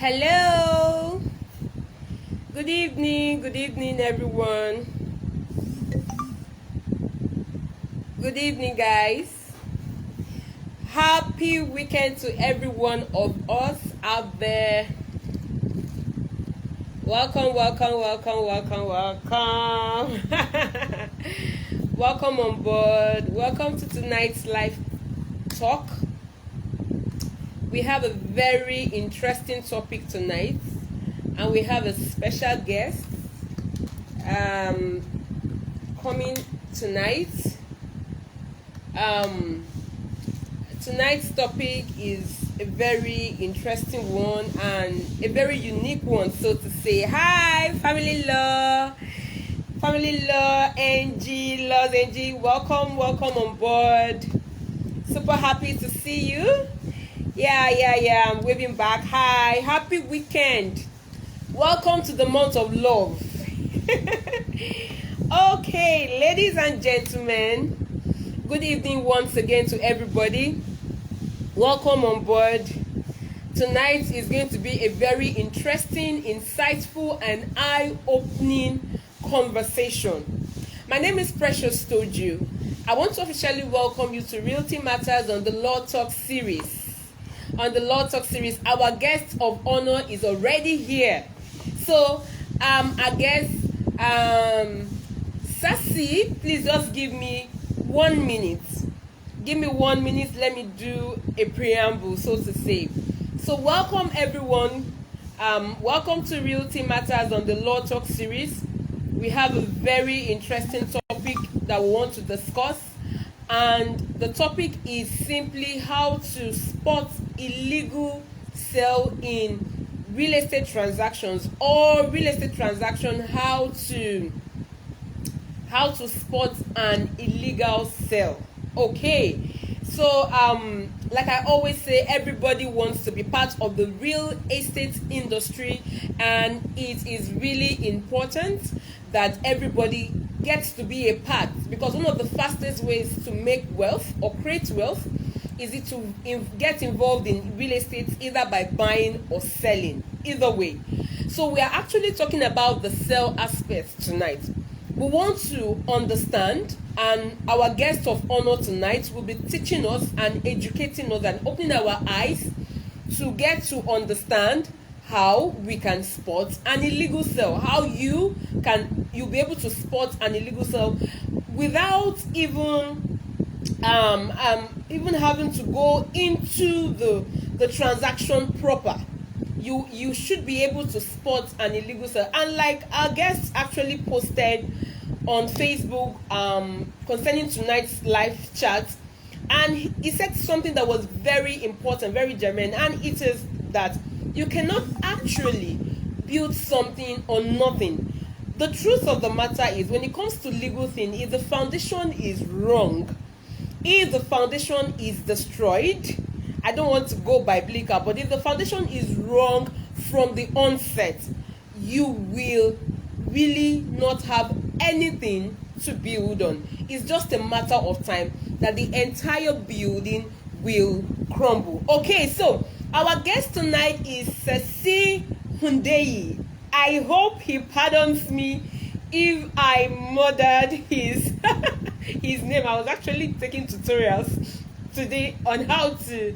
Hello. Good evening, everyone. Good evening, guys. Happy weekend to every one of us out there. Welcome. Welcome on board. Welcome to tonight's live talk. We have a very interesting topic tonight, and we have a special guest coming tonight. Tonight's topic is a very interesting one and a very unique one, so to say. Hi, family law, Angie, Laws Angie. Welcome on board. Super happy to see you. Yeah, I'm waving back. Hi, happy weekend. Welcome to the month of love. Okay, ladies and gentlemen, good evening once again to everybody. Welcome on board. Tonight is going to be a very interesting, insightful, and eye-opening conversation. My name is Precious Toju. I want to officially welcome you to Realty Matters on the Law Talk series. Our guest of honor is already here. So, I guess, Sassy, please just give me 1 minute. Give me 1 minute. Let me do a preamble, so to say. So, welcome everyone. Welcome to Realty Matters on the Law Talk series. We have a very interesting topic that we want to discuss. And the topic is simply how to spot illegal sale in real estate transactions, or real estate transaction, how to spot an illegal sale. Okay, so like I always say, everybody wants to be part of the real estate industry, and it is really important that everybody gets to be a part, because one of the fastest ways to make wealth or create wealth is it to get involved in real estate, either by buying or selling, either way. So we are actually talking about the sale aspect tonight. We want to understand, and our guest of honor tonight will be teaching us and educating us and opening our eyes to get to understand how we can spot an illegal sale, how you'll be able to spot an illegal sale without even having to go into the transaction proper. You should be able to spot an illegal sale. And like our guest actually posted on Facebook concerning tonight's live chat, and he said something that was very important, very germane, and it is that you cannot actually build something on nothing. The truth of the matter is, when it comes to legal things, if the foundation is wrong, if the foundation is destroyed, I don't want to go biblical, but if the foundation is wrong from the onset, you will really not have anything to build on. It's just a matter of time that the entire building will crumble. Okay, so our guest tonight is Sassy Hundeyi. I hope he pardons me if I murdered his his name. I was actually taking tutorials today on how to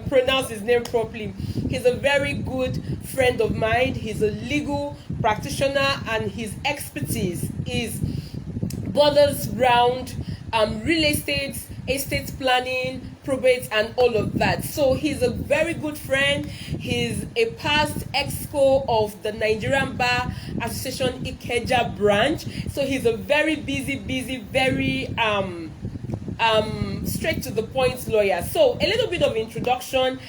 pronounce his name properly. He's a very good friend of mine. He's a legal practitioner, and his expertise is borders round real estate planning, probate, and all of that. So he's a very good friend. He's a past exco of the Nigerian Bar Association Ikeja branch. So he's a very busy, very straight to the point lawyer. So a little bit of introduction.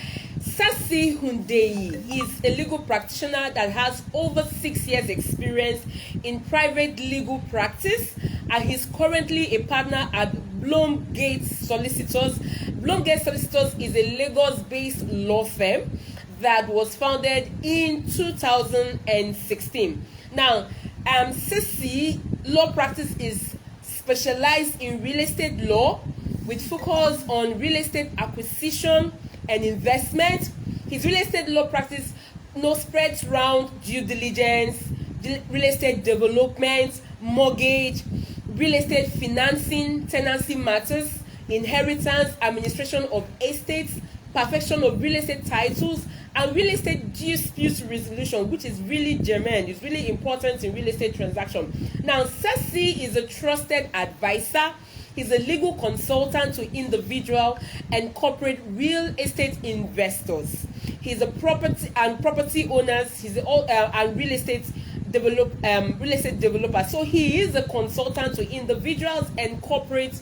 Sassy Hundeyi is a legal practitioner that has over 6 years experience in private legal practice, and he's currently a partner at Blomgate Solicitors. Blomgate Solicitors is a Lagos-based law firm that was founded in 2016. Now, Sassy law practice is specialized in real estate law with focus on real estate acquisition and investment. His real estate law practice no spreads round due diligence, real estate development, mortgage, real estate financing, tenancy matters, inheritance, administration of estates, perfection of real estate titles, and real estate dispute resolution, which is really germane. It's really important in real estate transaction. Now, Ceci is a trusted advisor. He's a legal consultant to individual and corporate real estate investors. He's a property owners. He's and real estate developer. So he is a consultant to individuals and corporate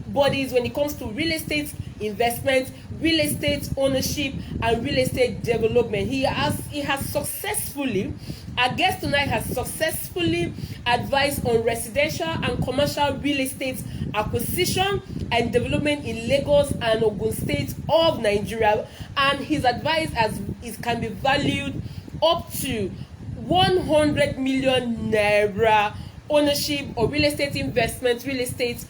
bodies when it comes to real estate investment, real estate ownership, and real estate development. He has successfully, our guest tonight has successfully advised on residential and commercial real estate acquisition and development in Lagos and Ogun State of Nigeria, and his advice can be valued up to 100 million naira ownership or real estate investment, real estate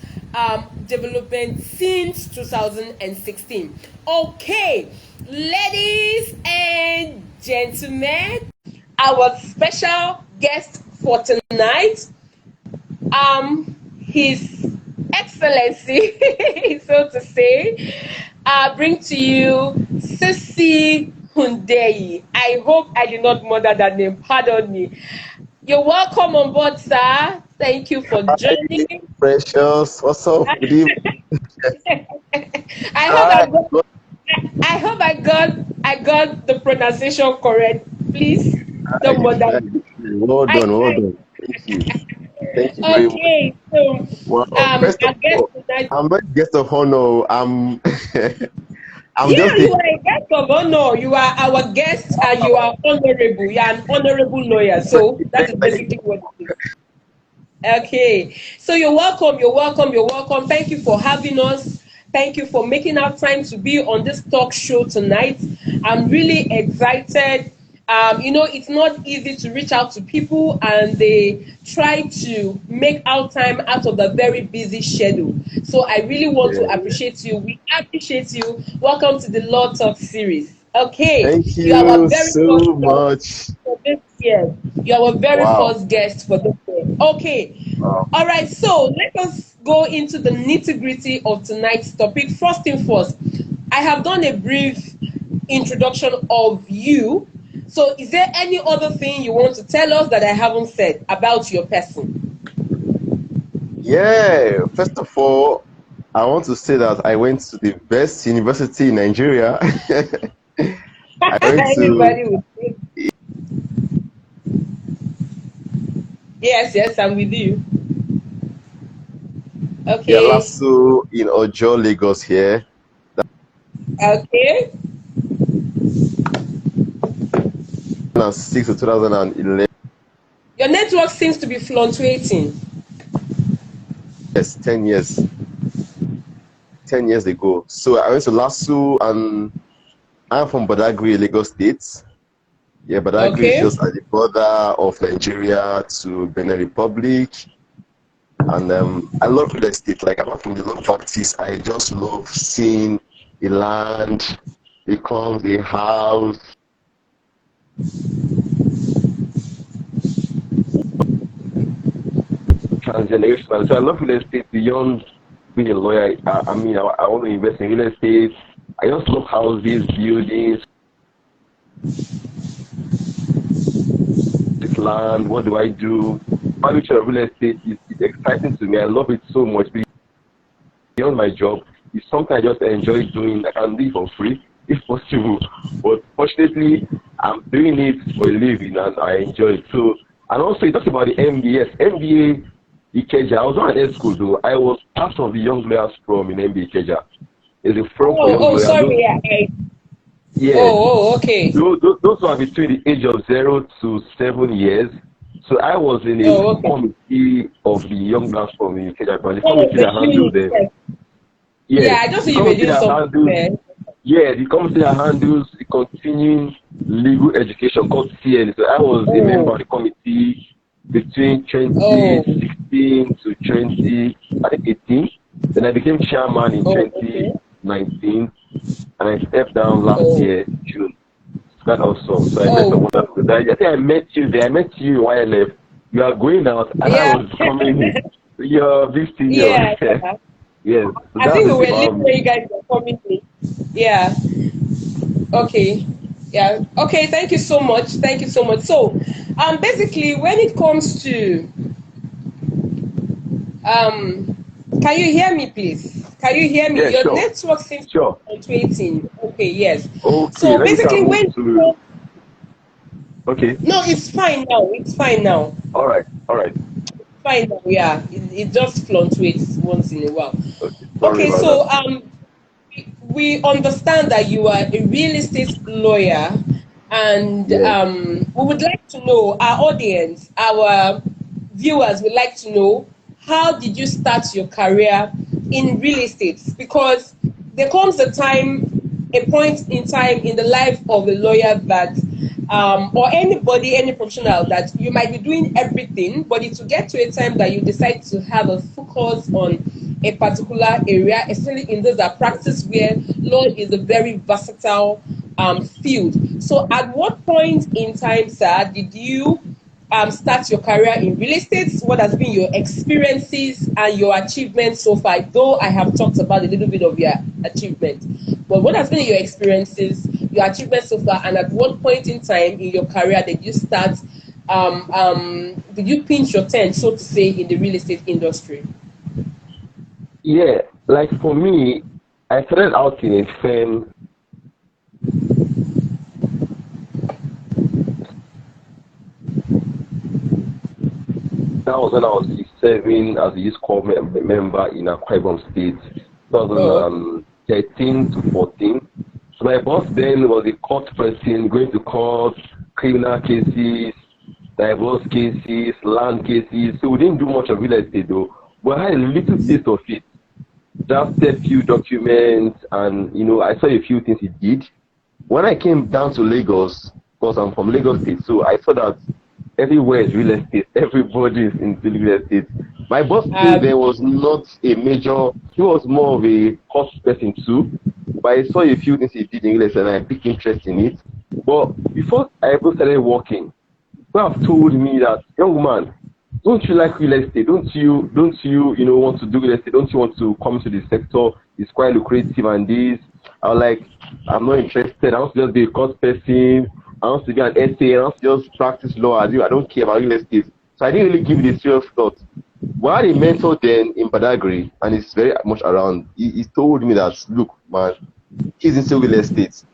development since 2016. Okay, ladies and gentlemen, our special guest for tonight, His Excellency, so to say, bring to you Ceci Hundeyi. I hope I did not murder that name. Pardon me. You're welcome on board, sir. Thank you for joining. Precious, what's up? Good evening. I hope I got the pronunciation correct. Please don't bother. Well done. Thank you. Thank you very Okay, much. so Well, first of all, I'm not guest of honor. I'm you just are a guest of honor. You are our guest and you are honorable. You are an honorable lawyer. So that is basically what it is. Okay, so you're welcome. Thank you for having us. Thank you for making our time to be on this talk show tonight. I'm really excited. It's not easy to reach out to people and they try to make out time out of the very busy schedule. So I really want to appreciate you. We appreciate you. Welcome to the Law Talk series. Okay. Thank you are so much. For this year. You are our very first guest for this year. Okay. Wow. All right. So let us go into the nitty-gritty of tonight's topic. First thing first, I have done a brief introduction of you. So is there any other thing you want to tell us that I haven't said about your person? Yeah. First of all, I want to say that I went to the best university in Nigeria. I went Everybody would say. Yes, I'm with you. Okay. Yalasu in Ojo, Lagos here. Okay. 2006 to 2011. Your network seems to be fluctuating. Yes, 10 years. 10 years ago. So I went to LASU and I'm from Badagry, Lagos State. Yeah, Badagry is just at the border of Nigeria to Benin Republic. And I love real estate. Like, apart from the law practice, I just love seeing the land become the house. Transgenerational. So I love real estate beyond being a lawyer. I want to invest in real estate. I just love houses, buildings, this land. What do I do? Future of real estate is exciting to me. I love it so much. Beyond my job, it's something I just enjoy doing. I can do it for free if possible. But fortunately, I'm doing it for a living and I enjoy it. So, and also, it talks about the MBA. Yes, MBA Ikeja. I was not at school though. I was part of the young lawyers from in MBA Ikeja. It's a firm for young lawyers. Sorry. Yeah. Okay. Those were between the age of 0 to 7 years. So I was in a committee of the young lawyers from in Ikeja. The committee that handled them. Yeah, I just see you were doing something there. Yeah, the committee that handles the continuing legal education called CL. So I was a member of the committee between 2016 to 2018. Then I became chairman in 2019, and I stepped down last year, June. That's awesome. So I met Oh, a wonderful. I think I met you there. I met you while I left. You are going out, and I yeah. was coming in. You're this senior. Yeah, yeah. Yes. So I that's think we the were thing about leaving when me. you guys were coming in. Yeah. Okay. Yeah. Okay. Thank you so much. Thank you so much. So, basically, when it comes to can you hear me, please? Can you hear me? Yeah, Your sure. network seems to Sure. be fluctuating. Okay. Yes. Okay, So let me try basically, and move when to. Okay. no, it's fine now. It's fine now. All right. All right. Fine now. Yeah. It just fluctuates once in a while. Okay. Sorry Okay. about So that. we understand that you are a real estate lawyer, and Yes. we would like to know, our audience, our viewers would like to know, how did you start your career in real estate? Because there comes a point in time in the life of a lawyer that or anybody, any professional, that you might be doing everything, but it will get to a time that you decide to have a focus on a particular area, especially in those that practice where law is a very versatile field. So, at what point in time, sir, did you start your career in real estate? What has been your experiences and your achievements so far? Though I have talked about a little bit of your achievement, but what has been your experiences, your achievements so far, and at what point in time in your career did you start? Did you pinch your tent, so to say, in the real estate industry? Yeah. Like for me, I started out in a firm. That was when I was serving as a youth corps member in Akwa Ibom State, Oh, 2013 to 14. So my boss then was a court person, going to court, criminal cases, divorce cases, land cases. So we didn't do much of real estate though, but I had a little taste of it. Drafted a few documents, and I saw a few things he did. When I came down to Lagos, because I'm from Lagos State, so I saw that everywhere is real estate. Everybody is into real estate. My boss still um, there was not a major. He was more of a cost person too. But I saw a few things he did in real estate, and I picked interest in it. But before I ever started working, people have told me that, young man, don't you like real estate? Don't you want to do real estate? Don't you want to come to the sector? It's quite lucrative and this. I was like, I'm not interested. I want to just be a court person. I want to be an essay. I want to just practice law. I don't care about real estate. So I didn't really give it a serious thought. But I had a mentor then in Badagry, and he's very much around. He told me that, look, man, he's into real estate.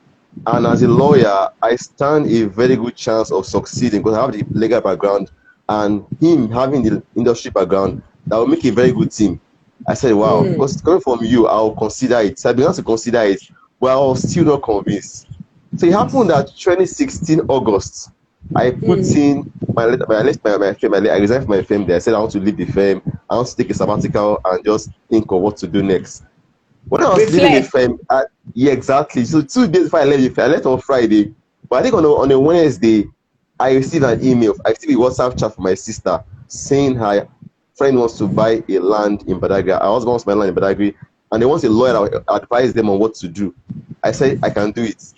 And as a lawyer, I stand a very good chance of succeeding because I have the legal background, and him having the industry background, that will make a very good team. I said, wow, because it's coming from you, I'll consider it. So I began to consider it, but I was still not convinced. So it happened that 2016 August, I put in my letter, I left my firm, I resigned from my firm there. I said I want to leave the firm, I want to take a sabbatical and just think of what to do next. When I was leaving the reflect. firm, yeah, exactly. So 2 days before I left the firm, I left on Friday. But I think on a Wednesday, I received an email. I received a WhatsApp chat from my sister saying her friend wants to buy a land in Badagry. Her husband wants to buy land in Badagry, and they want a lawyer that will advise them on what to do. I said, I can do it.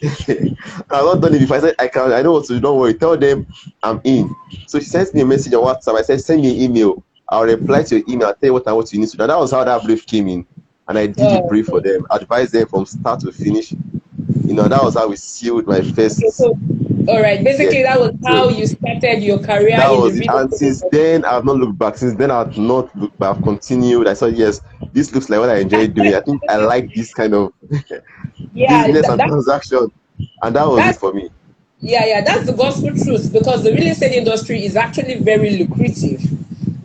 I've not done it before. I said, I can. I know what to do. Don't worry. Tell them I'm in. So she sends me a message on WhatsApp. I said, send me an email. I'll reply to your email. I'll tell you what I want you need to do. And that was how that brief came in. And I did the Oh, brief for them, advised them from start to finish. That was how we sealed my okay, first. so all right. Yeah. Basically, that was So how you started your career that in the was it. real And estate since industry. then, I've not looked back. Since then, I've not looked back. I've continued. I said, yes, this looks like what I enjoy doing. I think I like this kind of Yeah, business and transaction. And that was it that's for me. yeah, that's the gospel truth, because the real estate industry is actually very lucrative. It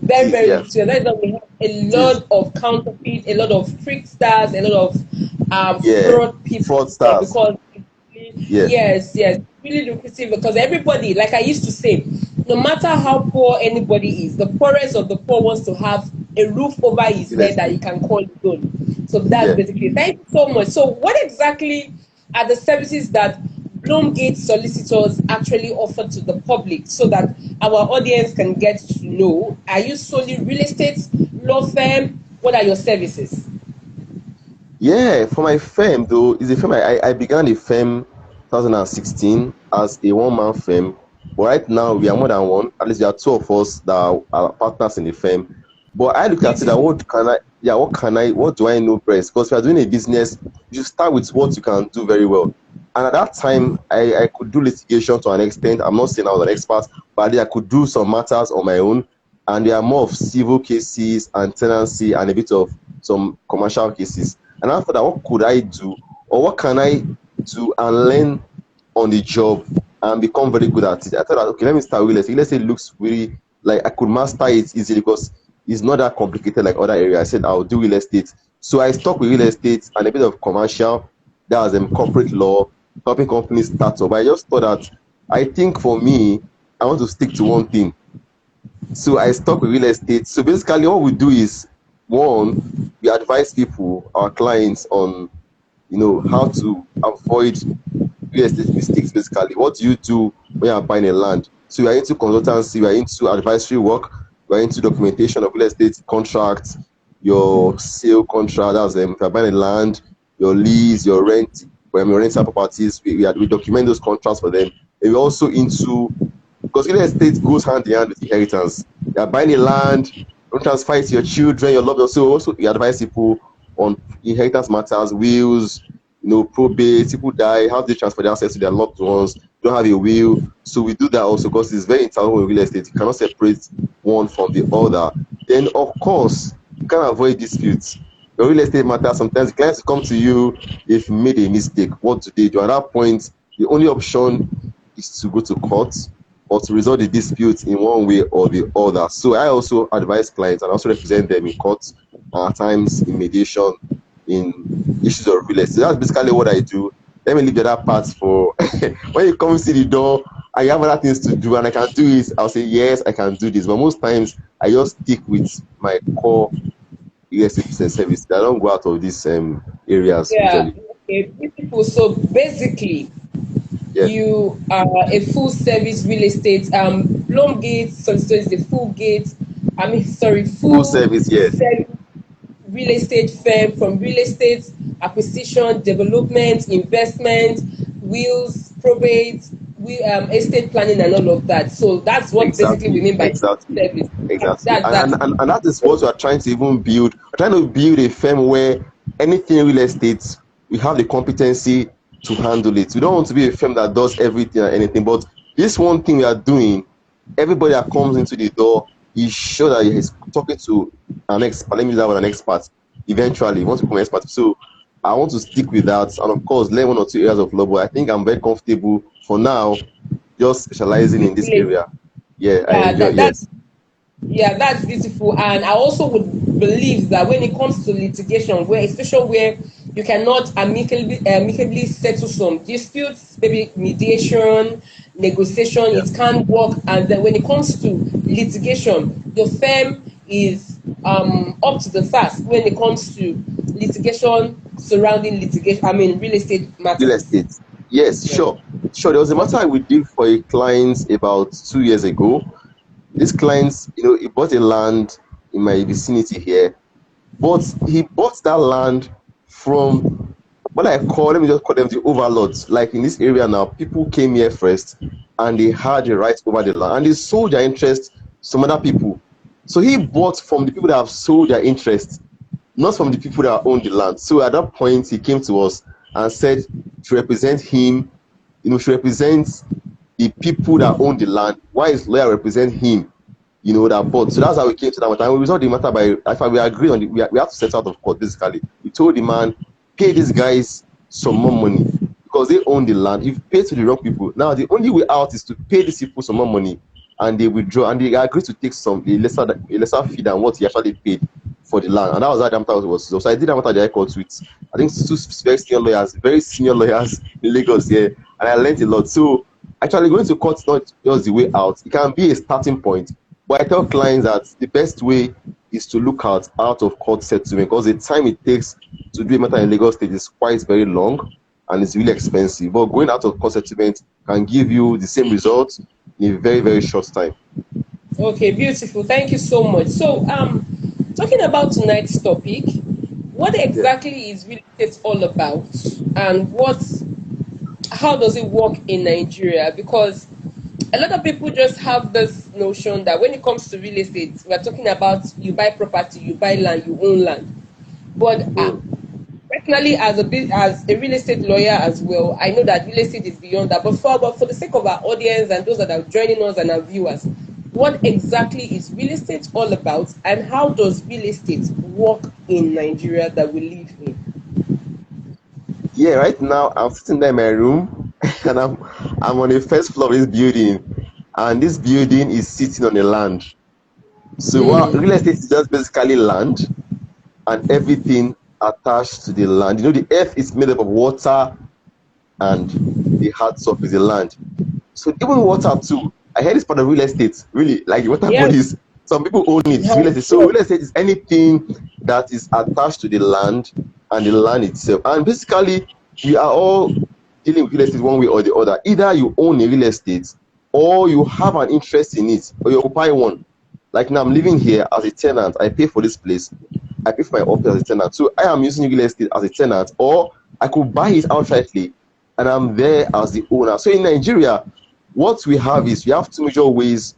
Very, is, very yeah. lucrative. That's why we have a It is. lot of counterfeit, a lot of tricksters, a lot of Yeah. fraud people there, Fraudsters. because Yeah. yes, really lucrative, because everybody, like I used to say, no matter how poor anybody is, the poorest of the poor wants to have a roof over his Real head that estate. he can call his own. So that's Yeah. basically. Thank you so much. So what exactly are the services that Bloomgate solicitors actually offer to the public, so that our audience can get to know? Are you solely real estate law firm? What are your services? Yeah. For my firm, though, is a firm I began a firm 2016 as a one-man firm. But right now we are more than one. At least there are two of us that are partners in the firm. But I look at it that what do I know best? Because if you are doing a business, you start with what you can do very well. And at that time, I could do litigation to an extent. I'm not saying I was an expert, but I could do some matters on my own. And there are more of civil cases and tenancy and a bit of some commercial cases. And after that, what could I do? Or what can I do and learn on the job and become very good at it? I thought, that, okay, let me start with real estate. Real estate looks really like I could master it easily because it's not that complicated like other areas. I said I'll do real estate. So I stuck with real estate and a bit of commercial. That was corporate law, helping companies start up. I just thought that I think for me, I want to stick to one thing. So I stuck with real estate. So basically what we do is, one, we advise people, our clients, on how to avoid real estate mistakes. Basically, what do you do when you're buying a land? So we are into consultancy, we are into advisory work, we are into documentation of real estate contracts, your sale contract, that's if you're buying a land, your lease, your rent, when we rent our properties, we document those contracts for them. And we're also into, because real estate goes hand in hand with inheritance. You're buying a land, don't transfer it to your children, your loved ones. So also we advise people on inheritance matters, wills, probate, people die, how do they transfer their assets to their loved ones, don't have a will. So we do that also because it's very interwoven with real estate. You cannot separate one from the other. Then of course, you can avoid disputes. Your real estate matters, sometimes the clients come to you, they've made a mistake. What do they do? At that point, the only option is to go to court or to resolve the dispute in one way or the other. So I also advise clients and also represent them in court, at times in mediation, in issues of real estate. That's basically what I do. Let me leave the other parts for when you come to the door and you have other things to do and I can do it, I'll say yes, I can do this. But most times I just stick with my core real estate business service. I don't go out of these areas usually. Okay, beautiful. So basically, Yes. you are a full service real estate loan gate, so is the full gate. Full Service, yes. service real estate firm, from real estate acquisition, development, investment, wills, probate, estate planning, and all of that. So that's what basically we mean by service. Exactly. And that is what we are trying to even build. We're trying to build a firm where anything real estate, we have the competency to handle it. We don't want to be a firm that does everything and anything, but this one thing we are doing, everybody that comes into the door is sure that he's talking to an expert. Let me use that one, an expert. Eventually, he wants to become an expert. So I want to stick with that, and of course, learn 1 or 2 areas of law. But I think I'm very comfortable for now, just specializing in this area. Yeah, I enjoy. Yes. Yeah, that's beautiful. And I also would believe that when it comes to litigation, especially where you cannot amicably settle some disputes, maybe mediation, negotiation, it can't work. And then when it comes to litigation, the firm is up to the task when it comes to litigation surrounding real estate matters. Real estate. Yes, yeah. Sure. There was a matter we did for a client about 2 years ago. This client, he bought a land in my vicinity here, but he bought that land from let me just call them the overlords. Like in this area now, people came here first and they had the right over the land and they sold their interest to some other people. So he bought from the people that have sold their interest, not from the people that own the land. So at that point, he came to us and said to represent him, to represent the people that own the land, why his lawyer represent him, that bought. So that's how we came to that matter. And we resolved the matter by, we agreed on it. We have to set out of court, basically. We told the man, pay these guys some more money because they own the land. You've paid to the wrong people. Now, the only way out is to pay these people some more money, and they withdraw, and they agreed to take a lesser fee than what he actually paid for the land. And that was how the matter was. So I did that matter at the High Court with, I think, 2 very senior lawyers in Lagos here, and I learned a lot. So actually going to court is not just the way out. It can be a starting point. But I tell clients that the best way is to look out of court settlement because the time it takes to do a matter in Lagos State is quite very long and it's really expensive. But going out of court settlement can give you the same results in a very, very short time. Okay, beautiful. Thank you so much. So, talking about tonight's topic, what exactly is real estate all about, and what how does it work in Nigeria? Because a lot of people just have this notion that when it comes to real estate, we're talking about you buy property, you buy land, you own land. But Mm. personally, as a real estate lawyer as well, I know that real estate is beyond that. But for the sake of our audience and those that are joining us and our viewers, what exactly is real estate all about, and how does real estate work in Nigeria that we live in? Yeah, right now I'm sitting there in my room and I'm on the first floor of this building, and this building is sitting on the land. So what real estate is just basically land and everything attached to the land. You know, the earth is made up of water and the hard surface, the land. So even water too. I heard it's part of real estate. Really, like the water Yeah, bodies. Some people own it. It's real estate. So sure. real estate is anything that is attached to the land and the land itself. And basically, we are all dealing with real estate one way or the other. Either you own a real estate, or you have an interest in it, or you occupy one. Like now, I'm living here as a tenant. I pay for this place. I pay for my office as a tenant. So I am using real estate as a tenant, or I could buy it outrightly and I'm there as the owner. So in Nigeria, what we have is we have two major ways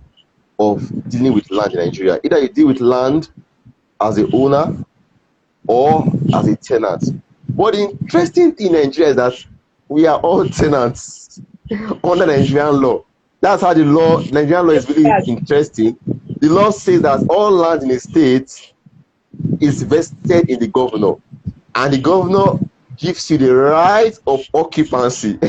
of dealing with land in Nigeria. Either you deal with land as the owner or as a tenant. But the interesting thing in Nigeria is that we are all tenants under Nigerian law. That's how Nigerian law is really interesting. The law says that all land in a state is vested in the governor, and the governor gives you the right of occupancy.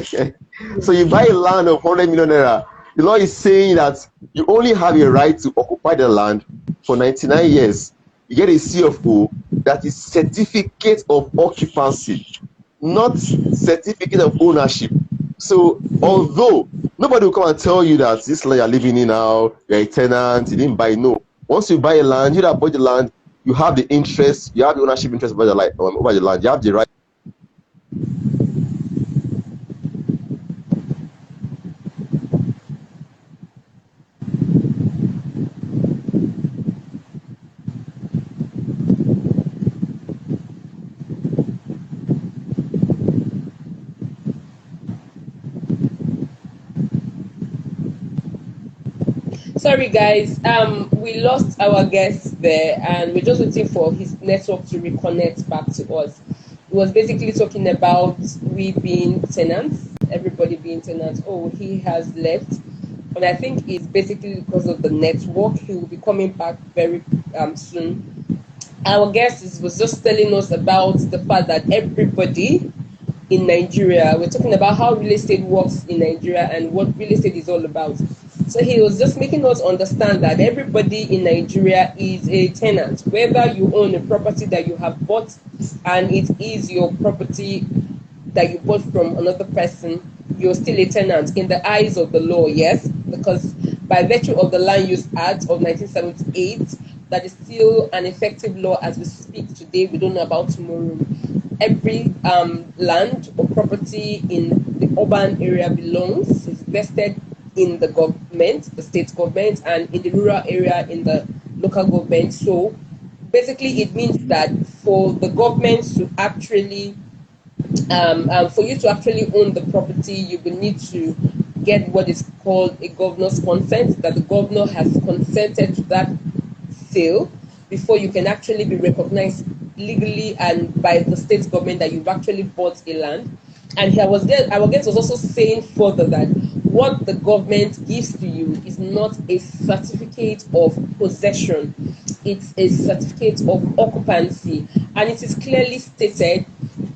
So you buy a land of 100 million naira, the law is saying that you only have a right to occupy the land for 99 years. You get a CFO, that is certificate of occupancy, not certificate of ownership. So although nobody will come and tell you that this land you're living in now, you're a tenant, you didn't buy. No. Once you buy a land, you that bought the land, you have the interest, you have the ownership interest over the land, you have the right. Sorry, guys. We lost our guest there, and we're just waiting for his network to reconnect back to us. He was basically talking about we being tenants, everybody being tenants. Oh, he has left, and I think it's basically because of the network. He will be coming back very soon. Our guest was just telling us about the fact that everybody in Nigeria, we're talking about how real estate works in Nigeria and what real estate is all about. So he was just making us understand that everybody in Nigeria is a tenant, whether you own a property that you have bought and it is your property that you bought from another person, you're still a tenant in the eyes of the law, yes, because by virtue of the Land Use Act of 1978, that is still an effective law as we speak today. We don't know about tomorrow. Every land or property in the urban area belongs, is vested in the government, the state government, and in the rural area in the local government. So basically, it means that for the government to actually for you to actually own the property, you will need to get what is called a governor's consent, that the governor has consented to that sale before you can actually be recognized legally and by the state government that you've actually bought a land. And our guest was also saying further that what the government gives to you is not a certificate of possession, it's a certificate of occupancy, and it is clearly stated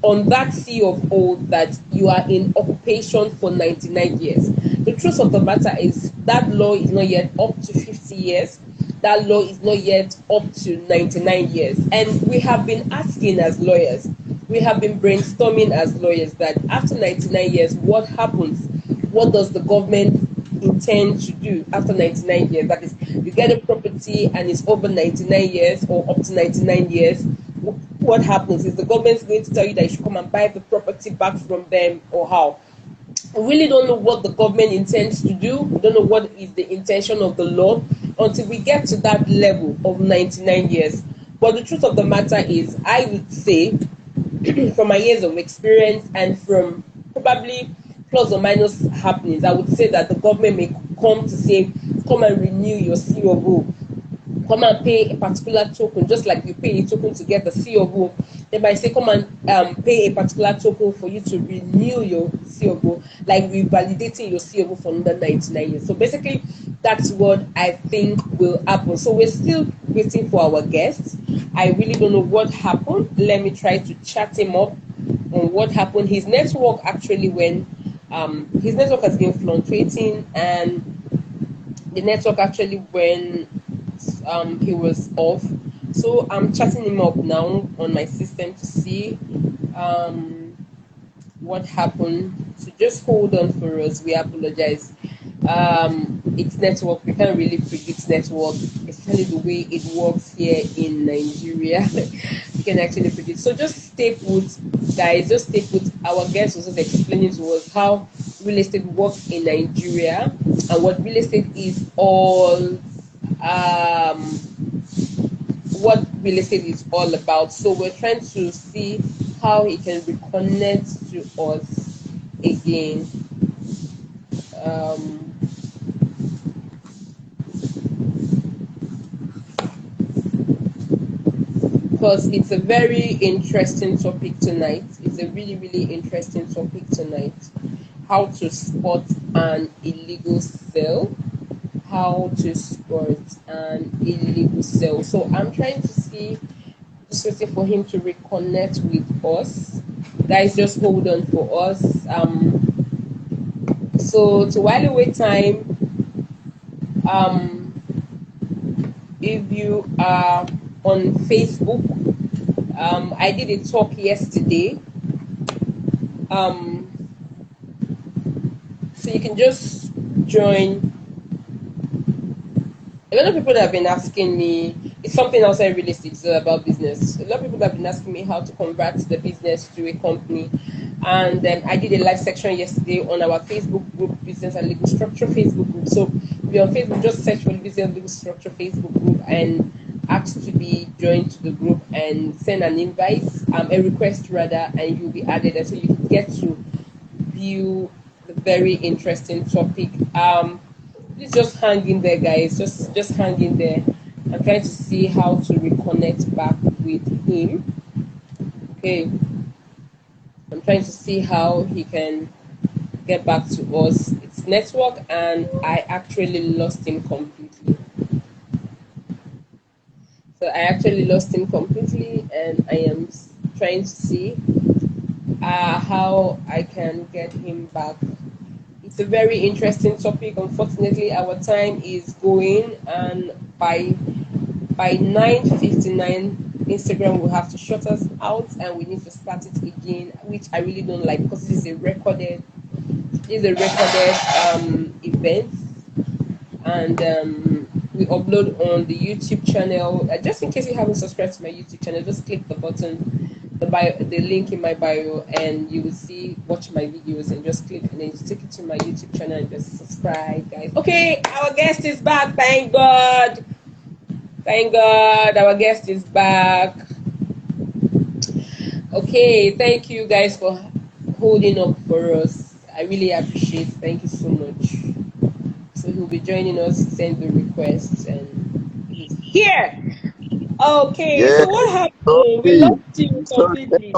on that C of O that you are in occupation for 99 years. The truth of the matter is that law is not yet up to 50 years. That law is not yet up to 99 years. And we have been asking as lawyers, we have been brainstorming as lawyers that after 99 years, what happens? What does the government intend to do after 99 years? That is, you get a property and it's over 99 years or up to 99 years. What happens? Is the government going to tell you that you should come and buy the property back from them, or how? We really don't know what the government intends to do. We don't know what is the intention of the law until we get to that level of 99 years. But the truth of the matter is, I would say, from my years of experience and from probably plus or minus happenings, I would say that the government may come to say, come and renew your COO, come and pay a particular token, just like you pay a token to get the COO. They might say, come and pay a particular token for you to renew your COO, like revalidating your COO for another 99 years. So basically, that's what I think will happen. So we're still waiting for our guests. I really don't know what happened. Let me try to chat him up on what happened. His network actually went, his network has been fluctuating, and the network actually when he was off. So I'm chatting him up now on my system to see what happened. So just hold on for us. We apologize. It's network. We can't really predict network, especially the way it works here in Nigeria. We can actually predict. So just stay put, guys. Just stay put. Our guest was just explaining to us how real estate works in Nigeria and what real estate is all. What real estate is all about. So we're trying to see how he can reconnect to us again. Because it's a very interesting topic tonight. It's a really, really interesting topic tonight. How to spot an illegal sale. How to spot an illegal sale. So I'm trying to see, just waiting for him to reconnect with us. Guys, just hold on for us. So to while away time, if you are on Facebook, I did a talk yesterday. So you can just join. A lot of people that have been asking me, it's something outside real estate, it's about business. A lot of people that have been asking me how to convert the business to a company. And then I did a live section yesterday on our Facebook group, Business and Legal Structure Facebook group. So if you're on Facebook, just search for the Business and Legal Structure Facebook group and ask to be joined to the group and send an invite, a request rather, and you'll be added. And so you can get to view the very interesting topic. Please just hang in there, guys. Just hang in there. I'm trying to see how to reconnect back with him. Okay. I'm trying to see how he can get back to us. It's network, and I actually lost him completely. So I actually lost him completely, and I am trying to see how I can get him back. It's a very interesting topic. Unfortunately, our time is going, and by 9:59, Instagram will have to shut us out, and we need to start it again, which I really don't like because this is a recorded event, and we upload on the YouTube channel. Just in case you haven't subscribed to my YouTube channel, just click the button, the link in my bio, and you will see watch my videos, and just click and then just take it to my YouTube channel and just subscribe, guys. Okay, our guest is back. Thank God. Thank God, our guest is back. Okay, thank you guys for holding up for us. I really appreciate it. Thank you so much. So he'll be joining us, send the requests, and he's here. Okay, Yeah. so what happened? We lost you completely.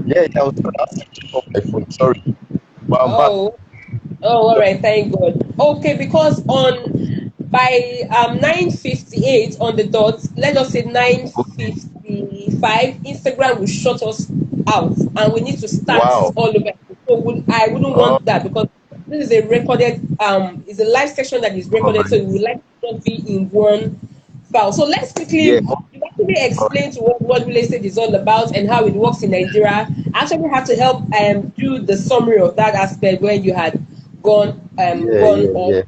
Yeah, I was asking off my phone. Sorry. But I'm back. All right, thank God. Okay, because by 9:58 on the dot, let us say 9:55, Instagram will shut us out, and we need to start Wow. all over. So I wouldn't want that, because this is a recorded, it's a live session that is recorded, so we would like to not be in one file. So let's quickly explain to what real estate is all about and how it works in Nigeria. I actually have to help do the summary of that aspect when you had gone off.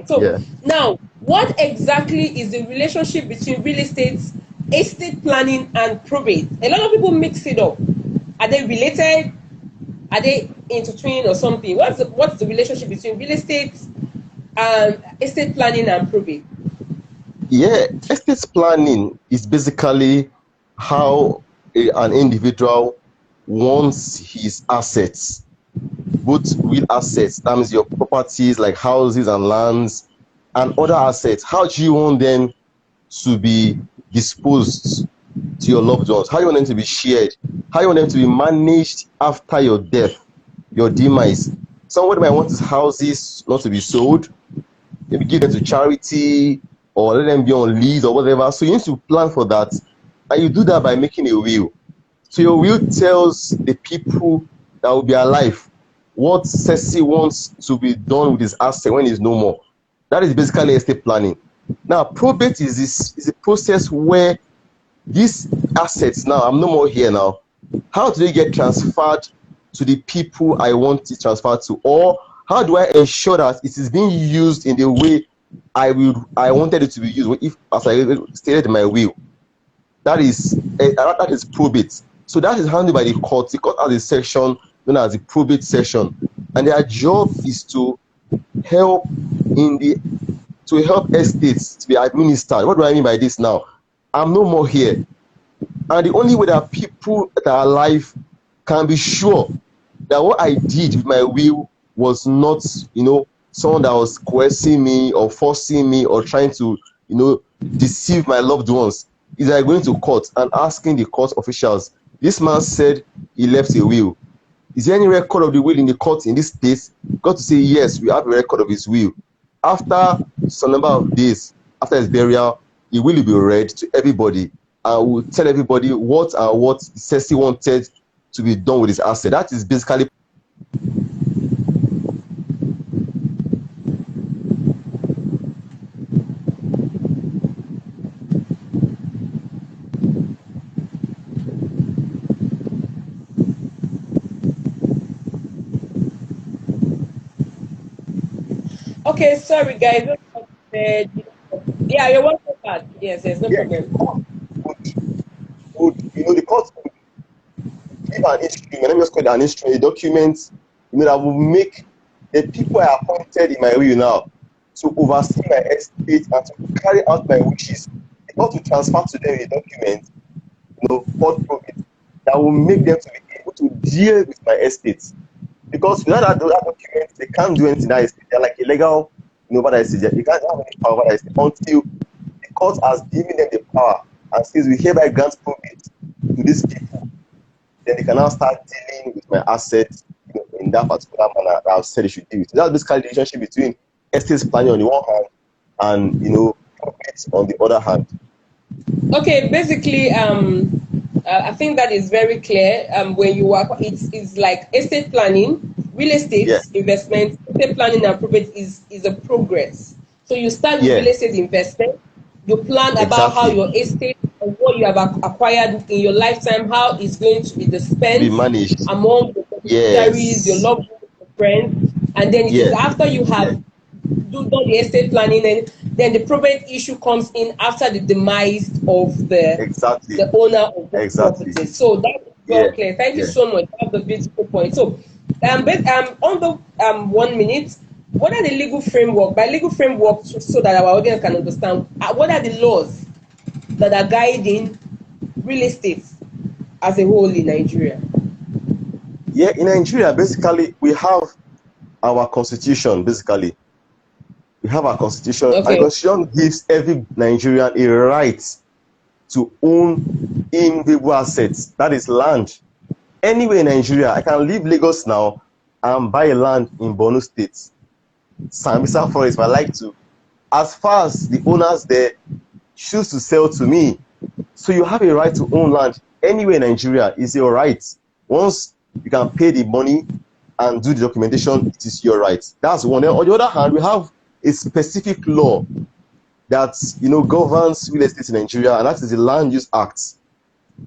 So now, what exactly is the relationship between real estate, estate planning, and probate? A lot of people mix it up. Are they related? Are they intertwined or something? What's the relationship between real estate, estate planning, and probate? Yeah, estate planning is basically how an individual wants his assets both real assets, that means your properties like houses and lands, and other assets. How do you want them to be disposed to your loved ones? How do you want them to be shared? How do you want them to be managed after your death, your demise? Somebody might want his houses not to be sold, maybe give them to charity or let them be on lease or whatever. So you need to plan for that, and you do that by making a will. So your will tells the people that will be alive what Ceci wants to be done with his asset when he's no more. That is basically estate planning. Now, probate is a process where these assets, now I'm no more here now, how do they get transferred to the people I want it transferred to? Or how do I ensure that it is being used in the way I wanted it to be used, if as I stated in my will? That is probate. So that is handled by the court. The court has a section known as the probate section, and their job is to help estates to be administered. What do I mean by this now? I'm no more here, and the only way that people that are alive can be sure that what I did with my will was not, someone that was coercing me or forcing me or trying to, deceive my loved ones, is I going to court and asking the court officials, this man said he left a will. Is there any record of the will in the court in this state? Got to say, yes, we have a record of his will. After some number of days, after his burial, it will be read to everybody, and will tell everybody what Ceci wanted to be done with his asset. That is basically. Okay, sorry guys. Yeah, you're welcome back. Yes, no problem. The court would give an instrument, let me just call it an instrument, a document, that will make the people I appointed in my will now to oversee my estate and to carry out my wishes. The court will transfer to them a document, called probate, that will make them to be able to deal with my estate. Because without that document, they can't do anything that is, they're like illegal, over that estate. They can't have any power over that estate until the court has given them the power and says, we hereby grant probate to these people. Then they can now start dealing with my assets, in that particular manner that I've said they should deal with. So that's basically the relationship between estate planning on the one hand and probate on the other hand. Okay, basically, I think that is very clear. When you work, it's like estate planning, real estate investment, estate planning and probate is a progress. So you start with real estate investment, you plan about how your estate and what you have acquired in your lifetime, how it's going to be spent among the beneficiaries, your loved ones, your friends, and then it is after you have done the estate planning, and then the probate issue comes in after the demise of the owner of the property. So that is very clear. Thank you so much. That's a beautiful point. So, on the 1 minute, what are the legal framework? By legal framework, so that our audience can understand, what are the laws that are guiding real estate as a whole in Nigeria? Yeah, in Nigeria, basically, we have our constitution, basically. We have our constitution. Okay. Our constitution gives every Nigerian a right to own individual assets. That is land. Anywhere in Nigeria, I can leave Lagos now and buy a land in Borno State, Sambisa Forest, if I like to, as far as the owners there choose to sell to me. So you have a right to own land anywhere in Nigeria. It's your right. Once you can pay the money and do the documentation, it is your right. That's one. On the other hand, we have a specific law that governs real estate in Nigeria, and that is the Land Use Act.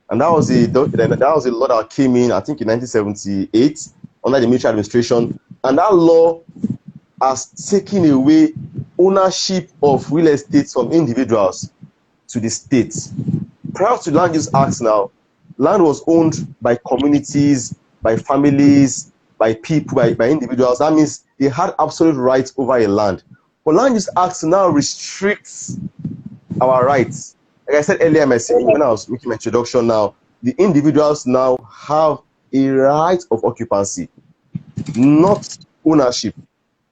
And that was a law that came in, I think, in 1978 under the military administration. And that law has taken away ownership of real estate from individuals to the state. Prior to Land Use Act now, land was owned by communities, by families, by people, by individuals. That means they had absolute rights over a land. But Land Use Act now restricts our rights. Like I said earlier, when I was making my introduction now, the individuals now have a right of occupancy. not ownership.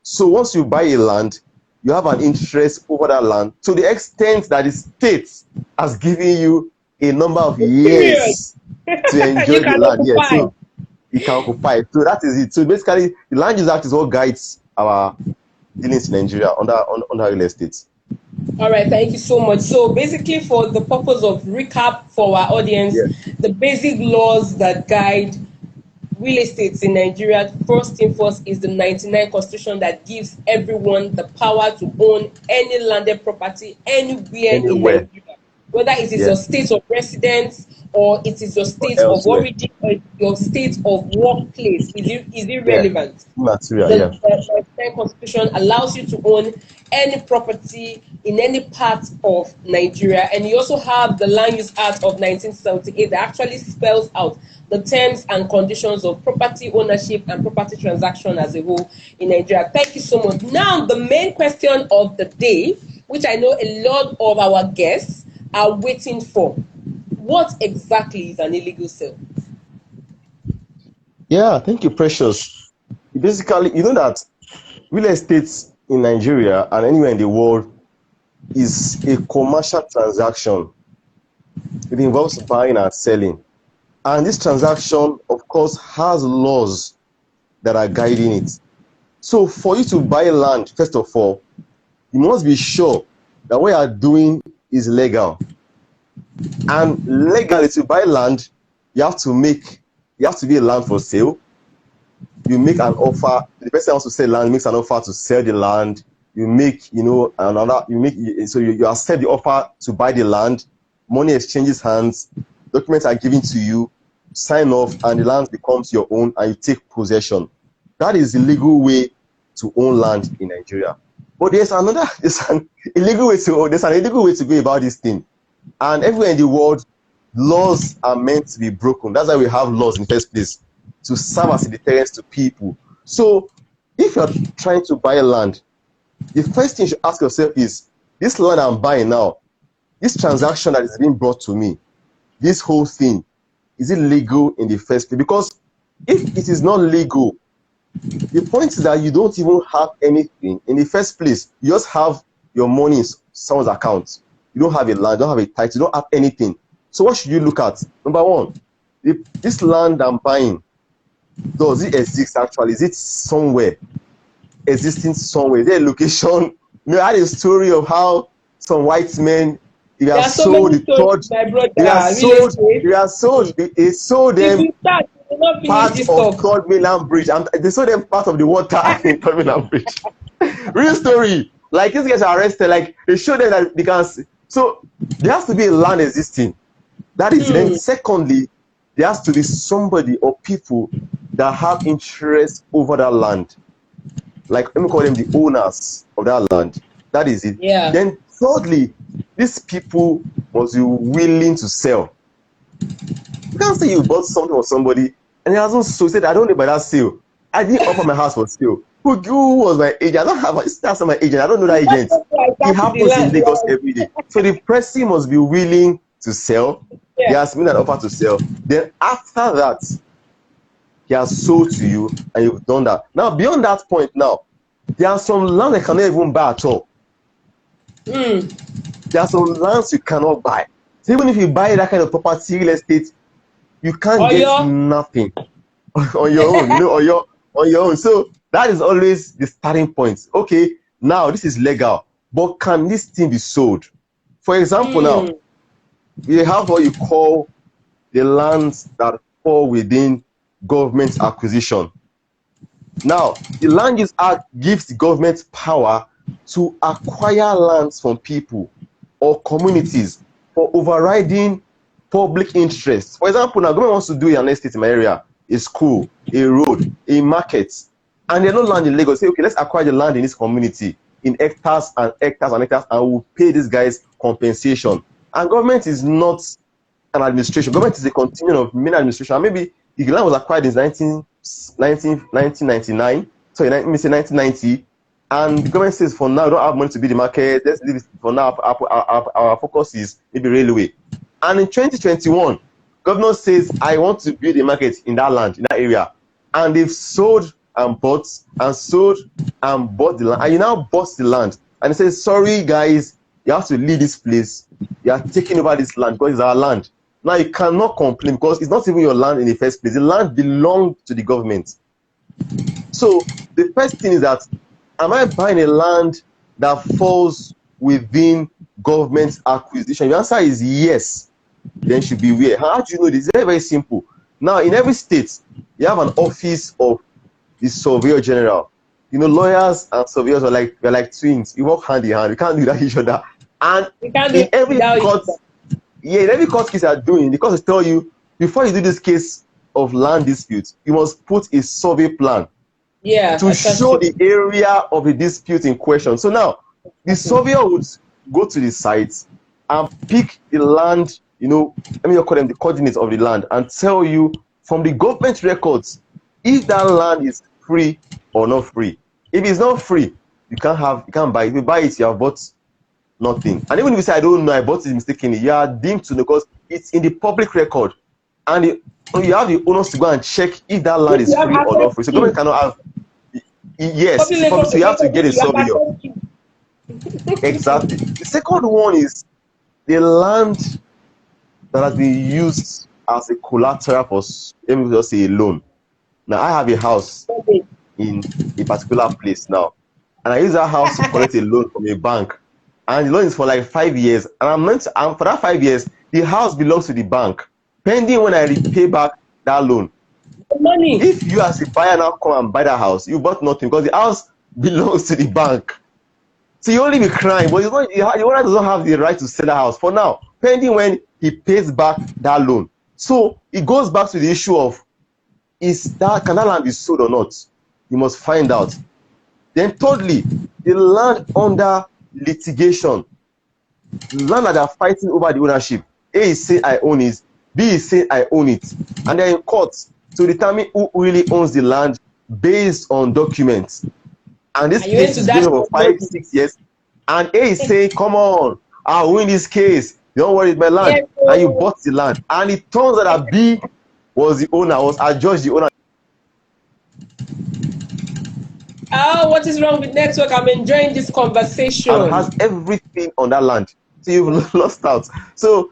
So once you buy a land, you have an interest over that land to the extent that the state has given you a number of Period. years to enjoy You the can land. Yes, occupy. so you can occupy it. So that is it. So basically, the Land Use Act is what guides our dealings in Nigeria under real estate. All right, thank you so much. So basically, for the purpose of recap for our audience, Yeah. the basic laws that guide real estate in Nigeria, first thing first, is the 99 Constitution that gives everyone the power to own any landed property anywhere in Anywhere. Nigeria, whether it is Yeah. your state of residence or it is your Or state of elsewhere. origin or your state of workplace. Is it Yeah. relevant? Material. The Yeah. 99 Constitution allows you to own any property in any part of Nigeria, and you also have the Land Use Act of 1978 that actually spells out the terms and conditions of property ownership and property transaction as a whole in Nigeria. Thank you so much. Now, the main question of the day, which I know a lot of our guests are waiting for: what exactly is an illegal sale? Yeah. Thank you, Precious. Basically, you know that real estate in Nigeria and anywhere in the world is a commercial transaction. It involves buying and selling. And this transaction, of course, has laws that are guiding it. So for you to buy land, first of all, you must be sure that what you are doing is legal. And legally, to buy land, you have to be a land for sale. You make an offer. The person wants to sell land makes an offer to sell the land. You make, you accept the offer to buy the land. Money exchanges hands. Documents are given to you. Sign off, and the land becomes your own, and you take possession. That is the legal way to own land in Nigeria. But there's an illegal way to go about this thing. And everywhere in the world, laws are meant to be broken. That's why we have laws in the first place, to serve as a deterrent to people. So if you're trying to buy land, the first thing you should ask yourself is, this land I'm buying now, this transaction that is being brought to me, this whole thing, is it legal in the first place? Because if it is not legal, the point is that you don't even have anything in the first place. You just have your money in someone's account. You don't have a land, you don't have a title, you don't have anything. So what should you look at? Number one, this land I'm buying, does it exist actually? Is it somewhere? Existing somewhere? Is there a location? You know, I had a story of how some white men, they are sold the third, they sold them part of Third Mainland Bridge, and they sold them part of the water in Third Mainland Bridge. Real story. Like, these guys are arrested, like they show them that they can see. So there has to be a land existing. That is then secondly, there has to be somebody or people that have interest over that land. Like, let me call them the owners of that land. That is it. Yeah. Then thirdly, these people must be willing to sell. You can't say you bought something for somebody and he hasn't sold. Said, I don't know about that sale. I didn't offer my house for sale. Who was my agent? I don't have that's not my agent. I don't know that agent. It happens in Lagos every day. So the person must be willing to sell. Yeah. He has made an offer to sell. Then after that, he has sold to you and you've done that. Now, beyond that point now, there are some land I cannot even buy at all. There are some lands you cannot buy. So even if you buy that kind of property, real estate, you can't get nothing on your own, on your own. So that is always the starting point. Okay, now this is legal, but can this thing be sold? For example, now, you have what you call the lands that fall within government acquisition. Now, the Land Use Act gives the government power to acquire lands from people or communities for overriding public interest. For example, now government wants to do an estate in my area, a school, a road, a market, and there's no land in Lagos. Say, okay, let's acquire the land in this community in hectares and hectares and hectares, and we'll pay these guys compensation. And government is not an administration. Government is a continuum of main administration. And maybe the land was acquired in 1999, sorry, let me say 1990, and the government says, for now, we don't have money to build the market. Let's leave it for now. Our focus is maybe railway. And in 2021, government says, I want to build a market in that land, in that area. And they've sold and bought and sold and bought the land, and you now bought the land, and it says, sorry guys, you have to leave this place. You are taking over this land because it's our land. Now you cannot complain because it's not even your land in the first place. The land belonged to the government. So the first thing is that, am I buying a land that falls within government acquisition? The answer is yes. Then should be aware. How do you know this? It's very, very simple. Now, in every state, you have an office of the Surveyor General. You know, lawyers and surveyors are like, they're like twins. You work hand in hand. You can't do that each other. And in every court, in every court case you are doing, the court will tell you, before you do this case of land dispute, you must put a survey plan to show the area of the dispute in question. So now, the surveyor would go to the site and pick the land, you know, let me call them the coordinates of the land, and tell you from the government records if that land is free or not free. If it's not free, you can't buy it. If you buy it, you have bought nothing. And even if you say, I don't know, I bought it mistakenly, you are deemed to know because it's in the public record. And you have the owners to go and check if that land is free or not free. So government cannot have, yes, so you have to get a surveyor. Exactly. The second one is the land that has been used as a collateral for, let me just say, a loan. Now, I have a house in a particular place now, and I use that house to collect a loan from a bank, and the loan is for like 5 years, and for that 5 years, the house belongs to the bank, pending when I repay back that loan. Money. If you as a buyer now come and buy that house, you bought nothing because the house belongs to the bank. So you only be crying, but the owner doesn't have the right to sell the house for now, pending when he pays back that loan. So it goes back to the issue of, can that land be sold or not? You must find out. Then thirdly, the land under litigation, land that they are fighting over the ownership. A is saying I own it, B is saying I own it, and they're in court to determine who really owns the land based on documents. And this case is going over 5-6 years, and A is saying, come on, I'll win this case, don't worry, it's my land. And you bought the land, and it turns out that B was the owner, was adjudged the owner. Oh, what is wrong with network? I'm enjoying this conversation. And has everything on that land. So you've lost out. So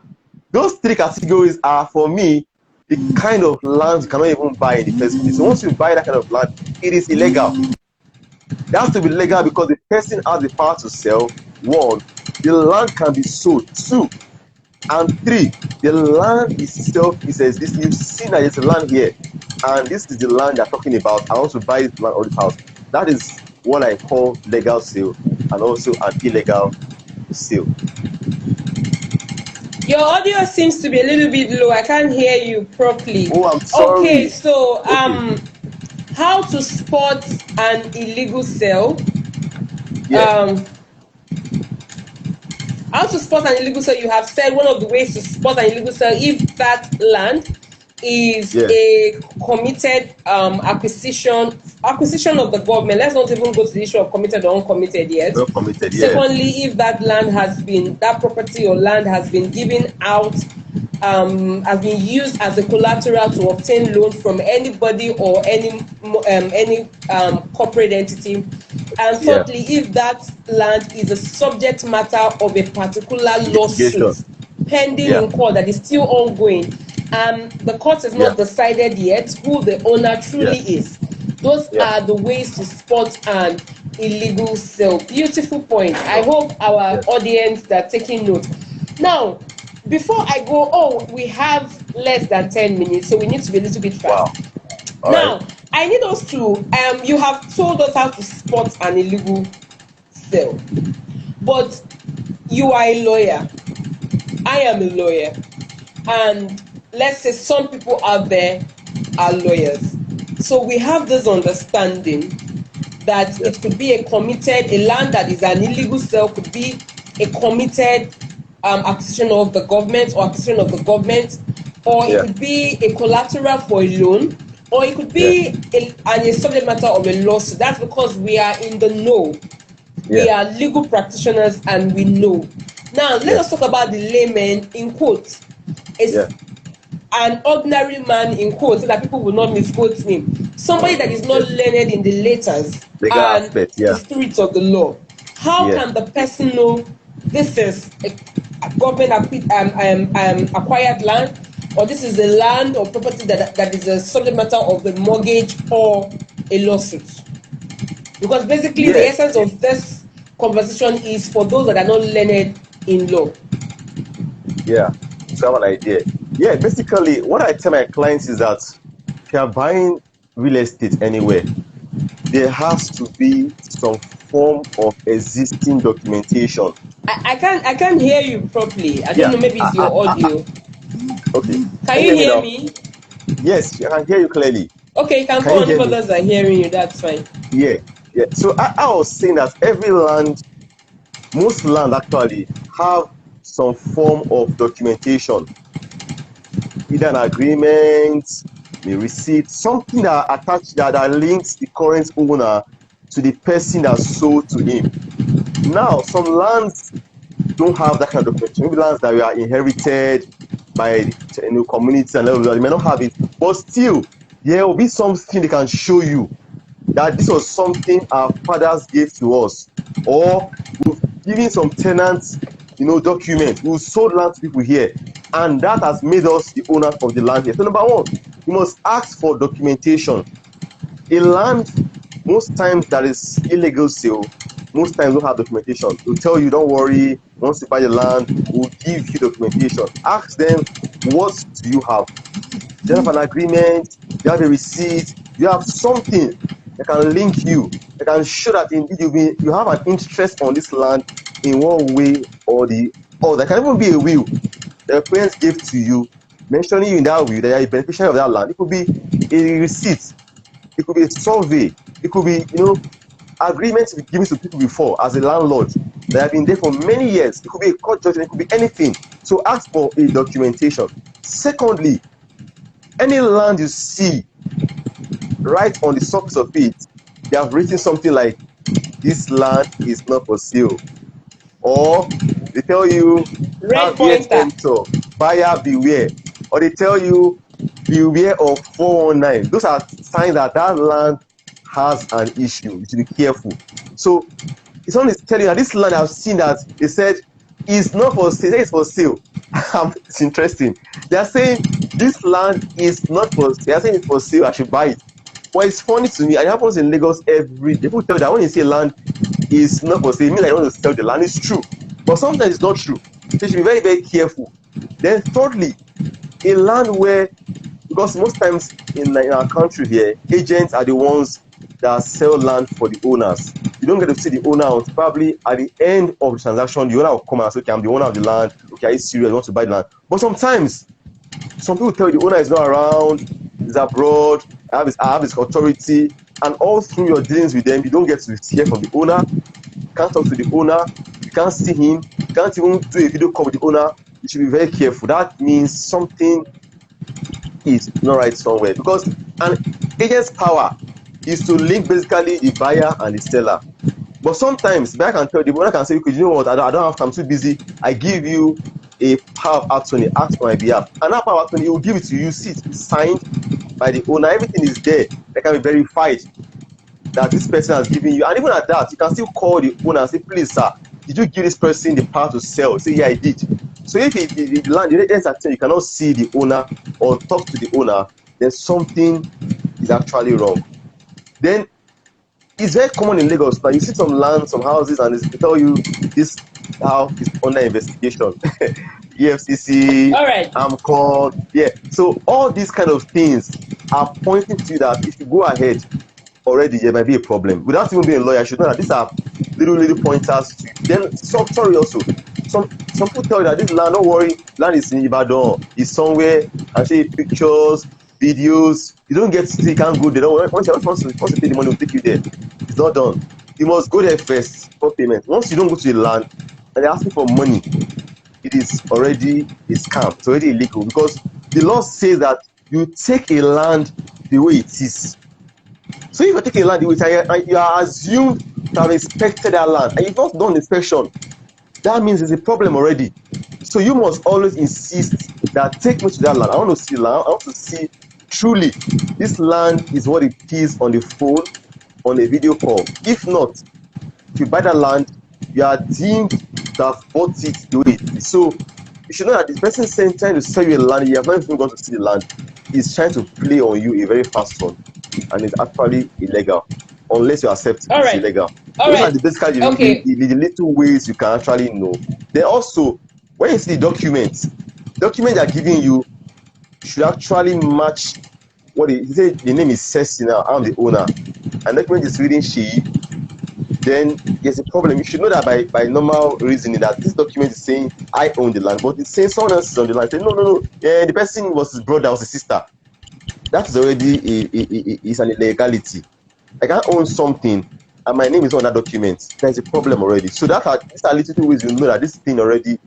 those three categories are, for me, the kind of land you cannot even buy in the first place. So once you buy that kind of land, it is illegal. It has to be legal because the person has the power to sell. 1, the land can be sold. 2, and 3, the land itself is this. You've seen that there's a land here, and this is the land they're talking about. I want to buy this land or this house. That is what I call legal sale, and also an illegal sale. Your audio seems to be a little bit low. I can't hear you properly. Oh, I'm sorry. Okay, so how to spot an illegal sale? Yeah. How to spot an illegal sale? You have said one of the ways to spot an illegal sale, if that land is a committed acquisition of the government. Let's not even go to the issue of committed or uncommitted yet. Not committed yet. Secondly, if that property or land has been given out, has been used as a collateral to obtain loan from anybody or any corporate entity. And thirdly, if that land is a subject matter of a particular lawsuit pending in court that is still ongoing, the court has not decided yet who the owner truly is. Those are the ways to spot an illegal sale. Beautiful point. I hope our audience are taking note. Now, before I go, we have less than 10 minutes, so we need to be a little bit fast. Wow. Now, I need us to, you have told us how to spot an illegal sale, but you are a lawyer. I am a lawyer. And let's say some people out there are lawyers. So we have this understanding that it could be a land that is an illegal sale could be a committed acquisition of the government or acquisition of the government, or it could be a collateral for a loan, or it could be a subject matter of a lawsuit. That's because we are in the know. We are legal practitioners and we know. Now, let us talk about the layman in quotes. It's an ordinary man in quotes so that people will not misquote him. somebody that is not Yes. learned in the letters Legal and aspect, the yeah. spirit of the law, how Yeah. can the person know this is a government acquired land, or this is the land or property that is a subject matter of a mortgage or a lawsuit? Because basically the Yeah. essence of this conversation is for those that are not learned in law. Yeah. So I have an idea. Yeah, basically what I tell my clients is that if you are buying real estate anywhere, there has to be some form of existing documentation. I can't hear you properly. I don't Yeah. know, maybe it's your audio. Okay. Can Can you you hear me hear now? me? Yes, I can hear you clearly. Okay, you can Can go you on if hear me? others are hearing you, that's fine. Yeah. Yeah. So I was saying that every land, most land actually have some form of documentation, either an agreement, a receipt, something that attach that links the current owner to the person that sold to him. Now, some lands don't have that kind of documentation. Maybe lands that were inherited by communities and all of that, they may not have it, but still, there will be something they can show you that this was something our fathers gave to us, or we've given some tenants, documents. We sold land to people here, and that has made us the owners of the land here. So number one, you must ask for documentation. A land, most times that is illegal sale, most times don't have documentation. They'll tell you, don't worry, once you buy the land, we'll give you documentation. Ask them, what do you have? Do you have an agreement? Do you have a receipt? Do you have something that can link you, that can show that indeed you have an interest on this land in one way or the other? There can even be a will that your parents gave to you, mentioning you in that will that you are a beneficiary of that land. It could be a receipt, it could be a survey, it could be, agreements you've given to people before as a landlord that have been there for many years. It could be a court judgment, it could be anything. So ask for a documentation. Secondly, any land you see right on the surface of it, they have written something like, this land is not for sale. Or they tell you, Red have yet pointer. enter, buyer beware. Or they tell you, beware of 419. Those are signs that that land has an issue. You should be careful. So someone is telling you that this land, I've seen that they said is not for sale, it's for sale. It's interesting. They are saying this land is not for sale. They are saying it's for sale, I should buy it. Well, it's funny to me, and it happens in Lagos every day. People tell you that when you say land is not for sale, it means that you want to sell the land. It's true. But sometimes it's not true. So you should be very, very careful. Then thirdly, a land where, because most times in our country here, agents are the ones that sell land for the owners. You don't get to see the owner until probably at the end of the transaction. The owner will come and say, okay, I'm the owner of the land. Okay, are you serious? You want to buy the land? But sometimes, some people tell you the owner is not around, is abroad, I have his authority, and all through your dealings with them, you don't get to hear from the owner, you can't talk to the owner, you can't see him, you can't even do a video call with the owner. You should be very careful. That means something is not right somewhere, because an agent's power is to link basically the buyer and the seller. But sometimes the buyer can tell the owner, can say, okay, you know what, I don't have time, I'm too busy. I give you a power of attorney, act on my behalf. And that power of attorney, he will give it to you, see it signed by the owner. Everything is there that can be verified that this person has given you. And even at that, you can still call the owner and say, please, sir, did you give this person the power to sell? Say, yeah, I did. So if the land, the agents are saying you cannot see the owner or talk to the owner, then something is actually wrong. Then it's very common in Lagos. Now you see some land, some houses, and they tell you this house is under investigation. EFCC, All right. AMCON, yeah. So all these kind of things are pointing to you that if you go ahead, already there might be a problem. Without even being a lawyer, I should know that these are little pointers to you. Then sorry also. Some people tell you that this land, don't worry, land is in Ibadan, is somewhere, and show you pictures, videos. You don't get to see, you can't go there. Once you pay the money, will take you there. It's not done. You must go there first for payment. Once you don't go to the land and they're asking for money, it is already a scam. It's already illegal, because the law says that you take a land the way it is. So if you take a land the way it is and you are assumed to have inspected that land and you've not done inspection, that means there's a problem already. So you must always insist that take me to that land. I want to see land. I want to see truly this land is what it is on the phone, on a video call. If not, if you buy that land, you are deemed to have bought it the way it is. So you should know that this person saying trying to sell you a land, you have not even gone to see the land, is trying to play on you a very fast one, and it's actually illegal unless you accept All it's right. illegal. All Those are right. the basically Okay. the little ways you can actually know. Then also, when you see the document they are giving you should actually match what he said. The name is Ceci now. I'm the owner, and document is reading she. Then there's a problem. You should know that by normal reasoning that this document is saying I own the land, but it's saying someone else is on the land. Say no. Yeah, the person was his brother, was his sister. That is already is an illegality. I can't own something and my name is on that document. There's a problem already. So these are little ways you know that this thing already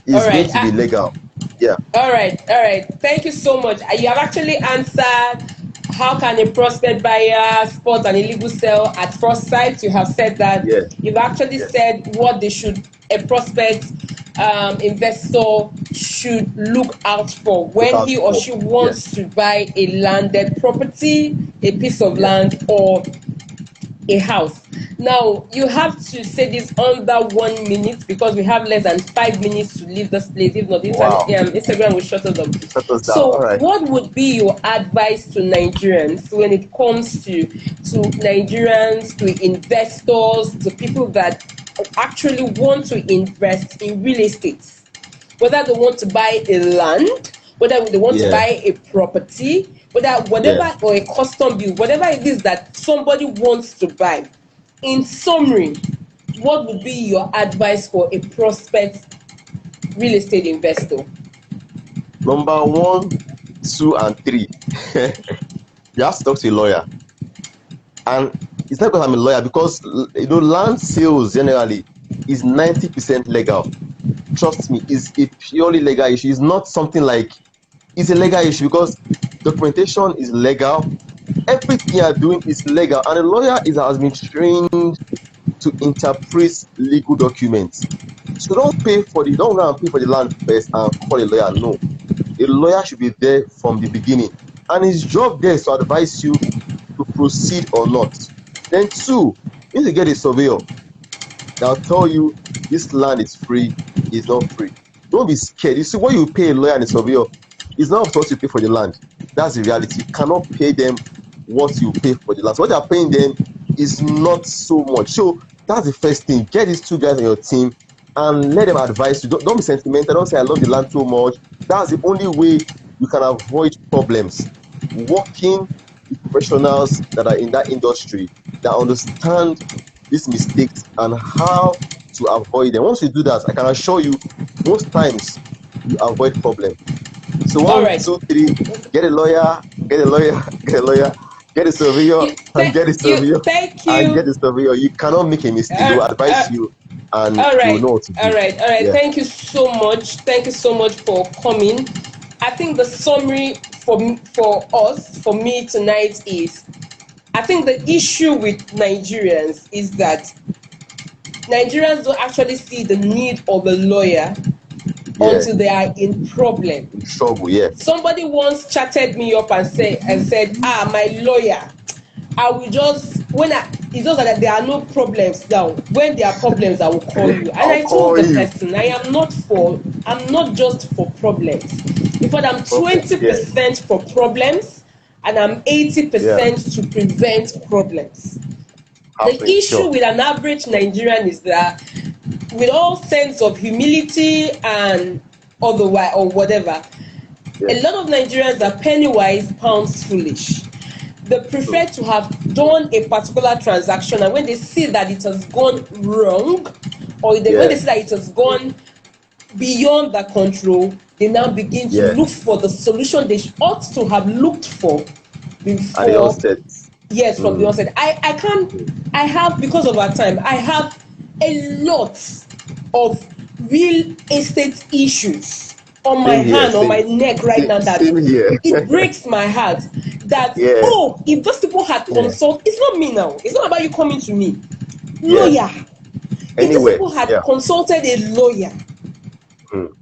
All is going right. to be legal. Yeah. All right. All right. Thank you so much. You have actually answered how can a prospect buyer spot an illegal sale at first sight. You have said that. Yeah. You've actually said what a prospect investor should look out for when he or she wants to buy a landed property, a piece of land, or a house. Now, you have to say this under 1 minute because we have less than 5 minutes to leave this place. If not, Instagram will shut us up. Shut us down. So, All right. what would be your advice to Nigerians when it comes to Nigerians, to investors, to people that actually want to invest in real estate? Whether they want to buy a land, whether they want to buy a property, whatever, or a custom build, whatever it is that somebody wants to buy. In summary, what would be your advice for a prospect real estate investor? Number 1, 2, and 3. You have to talk to a lawyer. And it's not because I'm a lawyer, because land sales generally is 90% legal. Trust me, it's a purely legal issue. It's not something like it's a legal issue because documentation is legal. Everything you are doing is legal, and a lawyer has been trained to interpret legal documents. So don't go and pay for the land first and call a lawyer. No, a lawyer should be there from the beginning, and his job there is to advise you to proceed or not. Then 2, you need to get a surveyor that'll tell you this land is free, it's not free. Don't be scared. You see, when you pay a lawyer and a surveyor, it's not up to what you pay for the land. That's the reality. You cannot pay them what you pay for the land. So what you're paying them is not so much. So that's the first thing. Get these 2 guys on your team and let them advise you. Don't be sentimental. Don't say I love the land so much. That's the only way you can avoid problems. Working with professionals that are in that industry that understand these mistakes and how to avoid them. Once you do that, I can assure you, most times you avoid problems. So 1, 2, 3, get a lawyer, get a surveyor, and get a surveyor, and get a surveyor. You cannot make a mistake. They will advise you, and you know what to do. All right. Yeah. Thank you so much. Thank you so much for coming. I think the summary for me tonight is, I think the issue with Nigerians is that Nigerians don't actually see the need of a lawyer until they are in problem. Trouble, yeah. Somebody once chatted me up and said, my lawyer, I will just, it's just that there are no problems now. When there are problems, I will call you. And I told the person, I'm not just for problems. In fact, I'm 20% for problems, and I'm 80% to prevent problems. The issue with an average Nigerian is that, with all sense of humility and otherwise or whatever, a lot of Nigerians are penny wise, pounds foolish. They prefer to have done a particular transaction, and when they see that it has gone wrong, or when they see that it has gone beyond their control, they now begin to look for the solution they ought to have looked for before. At the onset. Yes, from the onset. I have, because of our time, I have a lot of real estate issues on my hand, on my neck right now, that it breaks my heart that, if those people had consulted, it's not me now, it's not about you coming to me, lawyer. If those people had consulted a lawyer,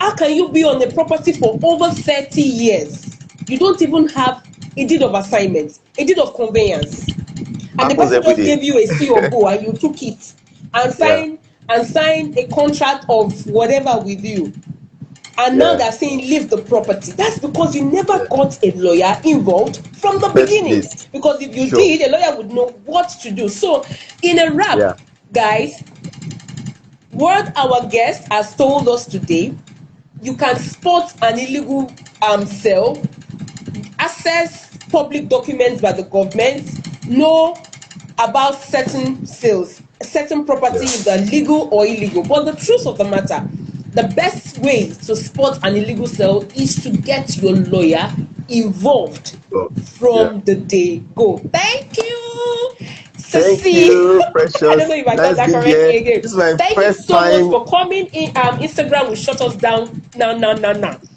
how can you be on a property for over 30 years? You don't even have a deed of assignment, a deed of conveyance, and the Happens person every just day. gave you a C or go and you took it and signed a contract of whatever with you. And now they're saying leave the property. That's because you never got a lawyer involved from the beginning. Place. Because if you did, a lawyer would know what to do. So, in a wrap, guys, what our guest has told us today, you can spot an illegal sale, access public documents by the government, know about certain sales, certain property, if they're legal or illegal. But the truth of the matter, the best way to spot an illegal sale is to get your lawyer involved from the day go. Thank you. Thank you, Precious. I don't know if I got that correctly again. This is my Thank you so much for coming in. Instagram will shut us down now.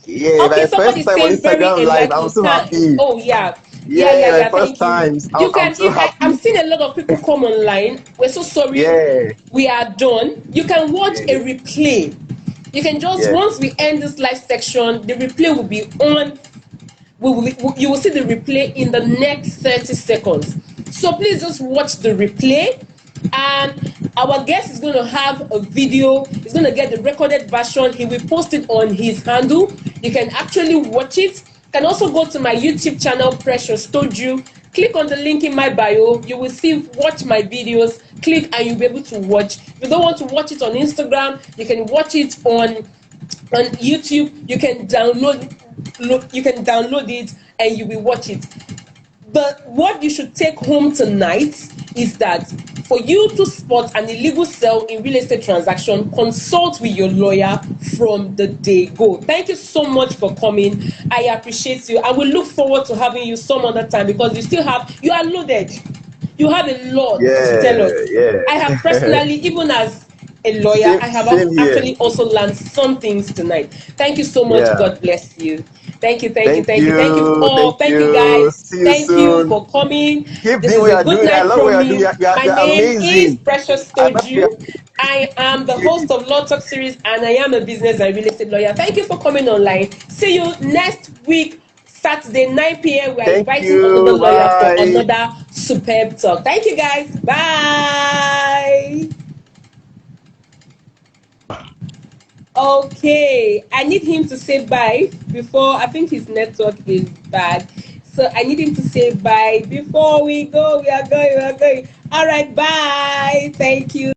Yeah, Okay, my somebody first time on saying very Instagram Live. I'm enlightened. so happy. Oh yeah. My first Thank you. times. You I'm can. so happy. I'm seeing a lot of people come online. We're so sorry. Yeah. We are done. You can watch a replay. You can just once we end this live section, the replay will be on. You will see the replay in the next 30 seconds. So please just watch the replay. And our guest is going to have a video. He's going to get the recorded version. He will post it on his handle. You can actually watch it. You can also go to my YouTube channel, Precious Told You. Click on the link in my bio. You will watch my videos. Click and you'll be able to watch. If you don't want to watch it on Instagram, you can watch it on YouTube. You can download it and you will watch it. But what you should take home tonight is that for you to spot an illegal sale in real estate transaction, consult with your lawyer from the day go. Thank you so much for coming. I appreciate you. I will look forward to having you some other time because you are loaded. You have a lot to tell us. I have personally, even as a lawyer, I have actually also learned some things tonight. Thank you so much. God bless you. Thank you all. Thank you guys. Thank you for coming. This is a good night from me. My name is Precious Told You. I am the host of Law Talk series and I am a business and real estate lawyer. Thank you for coming online. See you next week, Saturday, 9 p.m. We are inviting another lawyer for another superb talk. Thank you guys. Bye. Okay, I need him to say bye before, I think his network is bad. So I need him to say bye before we go. We are going. All right, bye. Thank you.